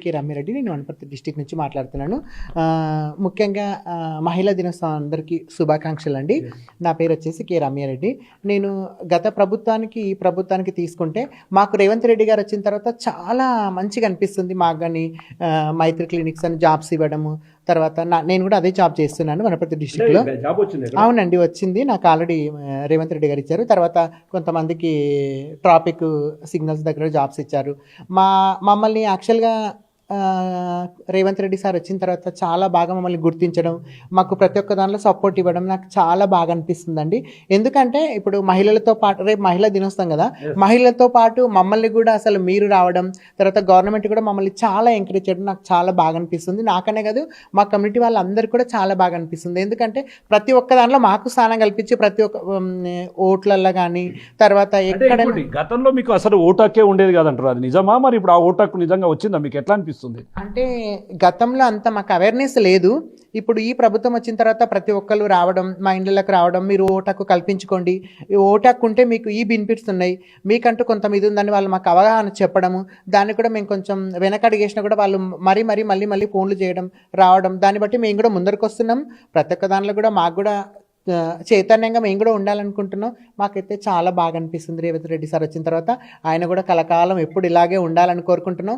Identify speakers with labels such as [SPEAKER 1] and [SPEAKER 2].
[SPEAKER 1] కే రమ్యారెడ్డి. నేను వనపర్తి డిస్ట్రిక్ట్ నుంచి మాట్లాడుతున్నాను. ముఖ్యంగా మహిళా దినోత్సవం అందరికీ శుభాకాంక్షలండి. నా పేరు వచ్చేసి కే రమ్యారెడ్డి. నేను గత ప్రభుత్వానికి ఈ ప్రభుత్వానికి తీసుకుంటే మాకు రేవంత్ రెడ్డి గారు వచ్చిన తర్వాత చాలా మంచిగా అనిపిస్తుంది. మాకు కానీ మైత్రి క్లినిక్స్ అని జాబ్స్ ఇవ్వడము, తర్వాత నేను కూడా అదే జాబ్ చేస్తున్నాను వనపర్తి డిస్ట్రిక్ట్లో. అవునండి, వచ్చింది నాకు ఆల్రెడీ రేవంత్ రెడ్డి గారు ఇచ్చారు. తర్వాత కొంతమందికి ట్రాఫిక్ సిగ్నల్స్ దగ్గర జాబ్స్ ఇచ్చారు. మమ్మల్ని యాక్చువల్గా రేవంత్ రెడ్డి సార్ వచ్చిన తర్వాత చాలా బాగా మమ్మల్ని గుర్తించడం, మాకు ప్రతి ఒక్క దానిలో సపోర్ట్ ఇవ్వడం నాకు చాలా బాగా అనిపిస్తుందండి. ఎందుకంటే ఇప్పుడు మహిళలతో పాటు రేపు మహిళా దినోత్సవం కదా, మహిళలతో పాటు మమ్మల్ని కూడా అసలు మీరు రావడం, తర్వాత గవర్నమెంట్ కూడా మమ్మల్ని చాలా ఎంకరేజ్ చేయడం నాకు చాలా బాగా అనిపిస్తుంది. నాకనే కాదు, మా కమ్యూనిటీ వాళ్ళందరికీ కూడా చాలా బాగా అనిపిస్తుంది. ఎందుకంటే ప్రతి ఒక్క దానిలో మాకు స్థానం కల్పించి ప్రతి ఒక్క ఓట్లల్లో కానీ తర్వాత ఎక్కడ
[SPEAKER 2] గతంలో మీకు అసలు ఓటాకే ఉండేది కాదంటారు, అది నిజమా? మరి ఇప్పుడు ఆ ఓటాకు నిజంగా వచ్చిందా? మీకు ఎట్లా అనిపిస్తుంది?
[SPEAKER 1] అంటే గతంలో అంత మాకు అవేర్నెస్ లేదు. ఇప్పుడు ఈ ప్రభుత్వం వచ్చిన తర్వాత ప్రతి ఒక్కరు రావడం, మా ఇండ్లకు రావడం, మీరు ఓటాకు కల్పించుకోండి, ఓటాకు ఉంటే మీకు ఈ బెనిఫిట్స్ ఉన్నాయి, మీకంటూ కొంత ఇది ఉందని వాళ్ళు మాకు అవగాహన చెప్పడము, దాన్ని కూడా మేము కొంచెం వెనకడిగేసినా కూడా వాళ్ళు మళ్ళీ ఫోన్లు చేయడం రావడం, దాన్ని బట్టి మేము కూడా ముందరికి వస్తున్నాం. ప్రతి ఒక్క దానిలో కూడా మాకు కూడా చైతన్యంగా మేము కూడా ఉండాలనుకుంటున్నాం. మాకైతే చాలా బాగా అనిపిస్తుంది రేవంత్ రెడ్డి సార్ వచ్చిన తర్వాత. ఆయన కూడా కలకాలం ఎప్పుడు ఇలాగే ఉండాలని కోరుకుంటున్నాం.